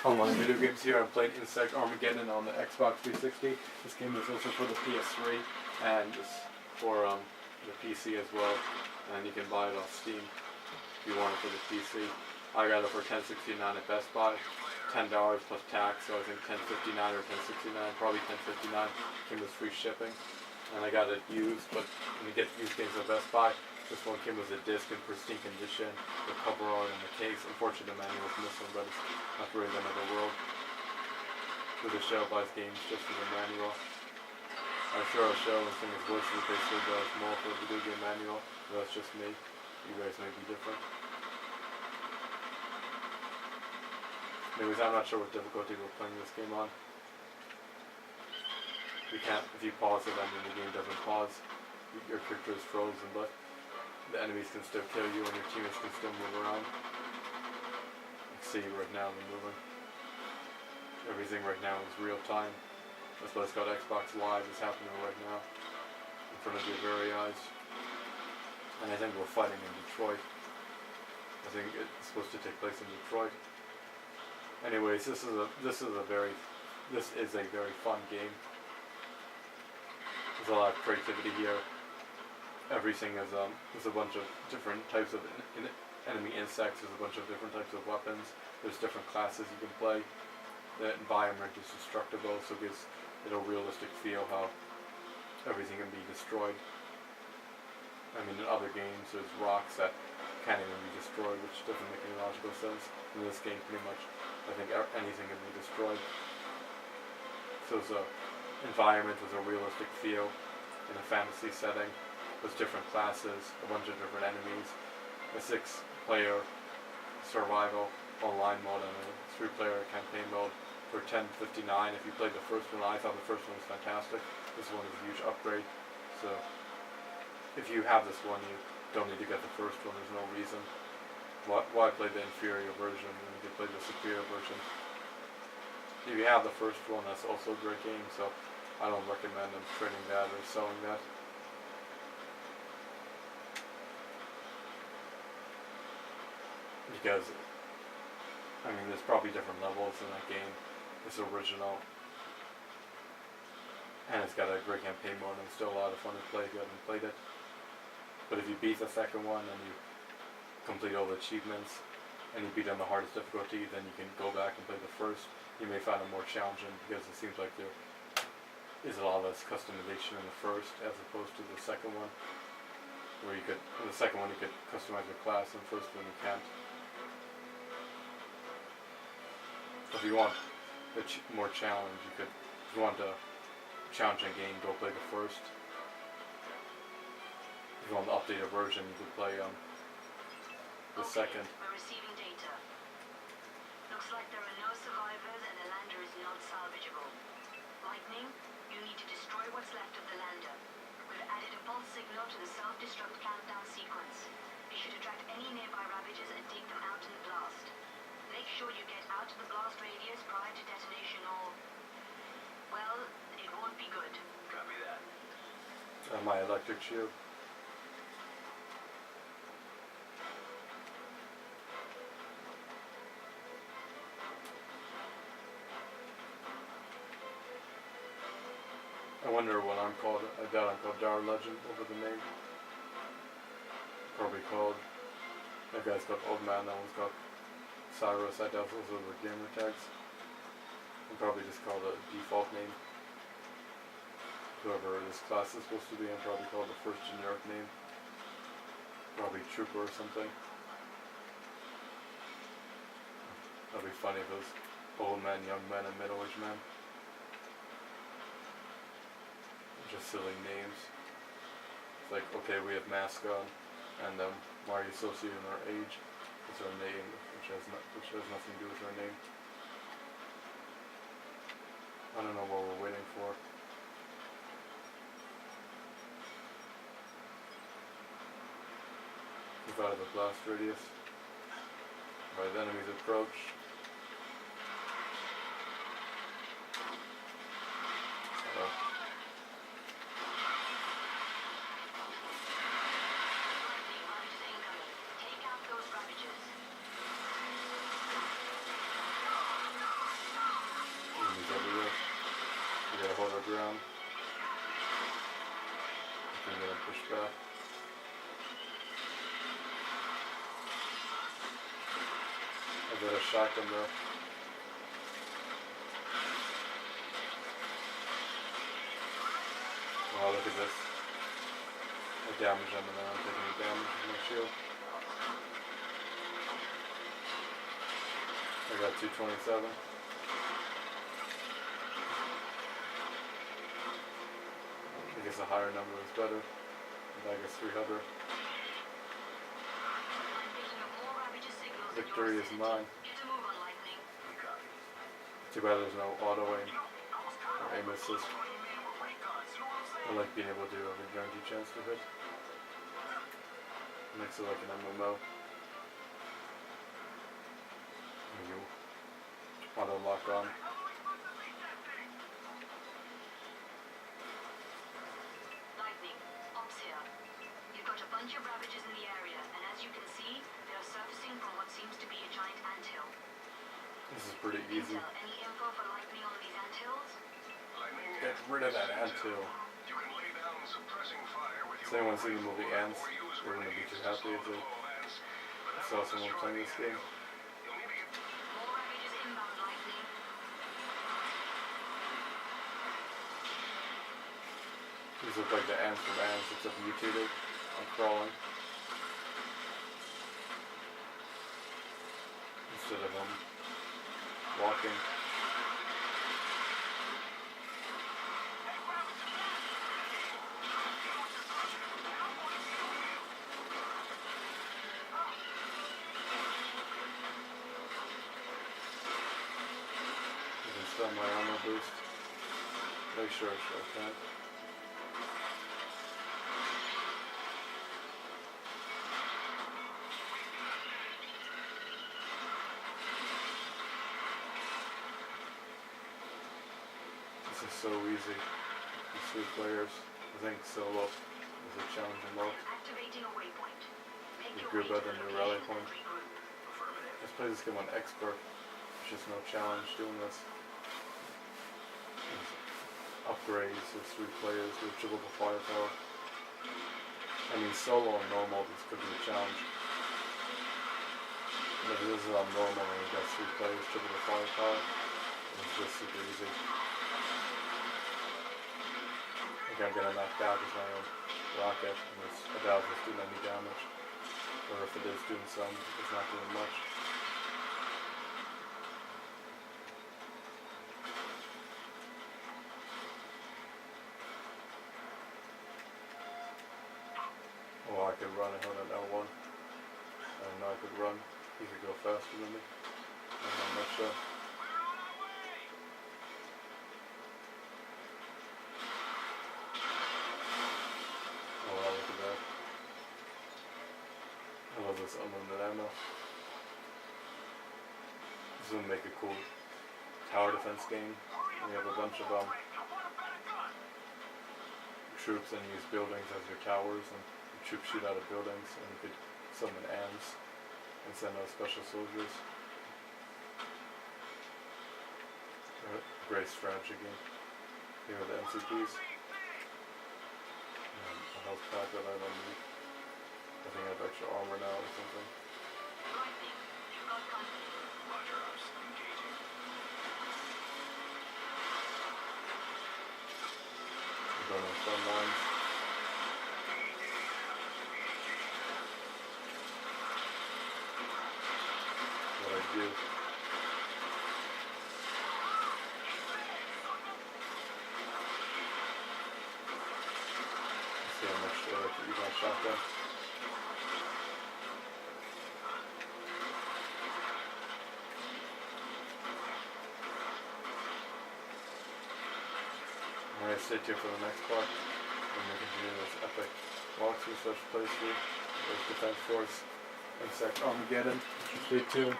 Online video games here. I'm playing Armageddon on the Xbox 360. This game is also for the PS3 and it's for the PC as well. And you can buy it off Steam if you want it for the PC. I got it for $10.69 at Best Buy, $10 plus tax, so I think $10.59 or $10.69, probably $10.59. Came with free shipping. And I got it used, but when you get used games at Best Buy, this one came with a disc in pristine condition, the cover art and the case. Unfortunately, the manual is missing, but it's not really the end of the world. So the show buys games just for the manual. I'm sure I'll show and sing his voices if they still does more for the video game manual, but that's just me. You guys may be different. Anyways, I'm not sure what difficulty we're playing this game on. You can't, if you pause it, I mean the game doesn't pause. Your character is frozen, but the enemies can still kill you and your teammates can still move around. You can see right now they're moving. Everything right now is real time. That's why it's called Xbox Live. It's happening right now in front of your very eyes. And I think we're fighting in Detroit. I think it's supposed to take place in Detroit. Anyways, this is a very fun game. There's a lot of creativity here. Everything is there's a bunch of different types of enemy insects. There's a bunch of different types of weapons. There's different classes you can play. The environment is destructible, so it gives it a realistic feel how everything can be destroyed. I mean, in other games, there's rocks that can't even be destroyed, which doesn't make any logical sense. In this game, pretty much, I think anything can be destroyed. So it's an environment with a realistic feel in a fantasy setting. There's different classes, a bunch of different enemies, a 6-player survival online mode and a 3-player campaign mode for $10.59. If you played the first one, I thought the first one was fantastic. This one is a huge upgrade. So if you have this one, you don't need to get the first one. There's no reason. Why play the inferior version when you can play the superior version? If you have the first one, that's also a great game. So I don't recommend them trading that or selling that. Because, I mean, there's probably different levels in that game. It's original. And it's got a great campaign mode and it's still a lot of fun to play if you haven't played it. But if you beat the second one and you complete all the achievements and you beat on the hardest difficulty, then you can go back and play the first. You may find it more challenging because it seems like there is a lot less customization in the first as opposed to the second one. Where you could, in the second one you could customize your class, and the first one you can't. If you want more challenge, if you want a challenging game, go play the first. If you want the updated version, you could play the second. We're receiving data. Looks like there are no survivors and the lander is not salvageable. Lightning, you need to destroy what's left of the lander. We've added a pulse signal to the self-destruct countdown sequence. It should attract any nearby ravages and take them out in the blast. Make sure you get out of the blast radius prior to detonation or... well, it won't be good. Copy that. My electric shield. I wonder what I'm called. I doubt I'm called Dar Legend over the name. Probably called... that guy's called Old Man, that one's called Cyrus. I doubt those are the gamer tags. I'm probably just called a default name. Whoever this class is supposed to be, I'm probably called the first generic name. Probably Trooper or something. That'd be funny if it was old man, young man, and middle-aged man. Just silly names. It's like, okay, we have masks on, and why are you associating our age? It's our name, which has nothing to do with our name. I don't know what we're waiting for. Move out of the blast radius. Right, the enemies approach. Take out those ravages. ground. I'm gonna push back. I got a shotgun though. Wow, look at this. I damage them and then I'm taking damage with my shield. I got 227. I guess a higher number is better. And I guess 300. Victory is mine. Too bad there's no auto aim or aim assist. I like being able to do a guaranteed chance to hit. Makes it like an MMO. You auto lock on. Lightning, ops here. You've got a bunch of ravages in the area, and as you can see, they are surfacing from what seems to be a giant anthill. This is pretty easy. Intel, any info for Lightning on these anthills? Get rid of that anthill. Has anyone seen the movie Ants? They're gonna be too happy if they saw someone playing this game. More ravages inbound, Lightning. These look like the ants from Ants, except mutated and crawling. Instead of walking. My armor boost. Make sure I can. This is so easy. These 3 players. I think solo is a challenging mode. Activating a waypoint. You group out the new rally point. Let's play this game on expert. There's just no challenge doing this. Upgrades, there's 3 players with triple the firepower. I mean solo and normal this could be a challenge. But if this is on normal and we've got 3 players, triple the firepower, it's just super easy. I think I'm gonna knock out with my own rocket and I doubt it's doing any damage. Or if it is doing some, it's not doing much. Oh, I could run a hundred L1. I didn't know I could run. He could go faster than me. I'm not much sure. Oh wow, look at that. I love this unlimited ammo. This would make a cool tower defense game. We have a bunch of troops and use buildings as your towers, and troops shoot out of buildings, and you could summon ants and send out special soldiers. Great strategy game. Here are the MCPs. And a health pack that I don't need. I think I have extra armor now or something. Lightning, you've got contact. Roger, I'm engaging. We're going on the front lines. What I do. Let's see how much I like to use my shotgun. Alright, stay tuned for the next part. And we continue this epic walkthrough / playthrough. There's Defense Force, Insect Armageddon. Stay tuned.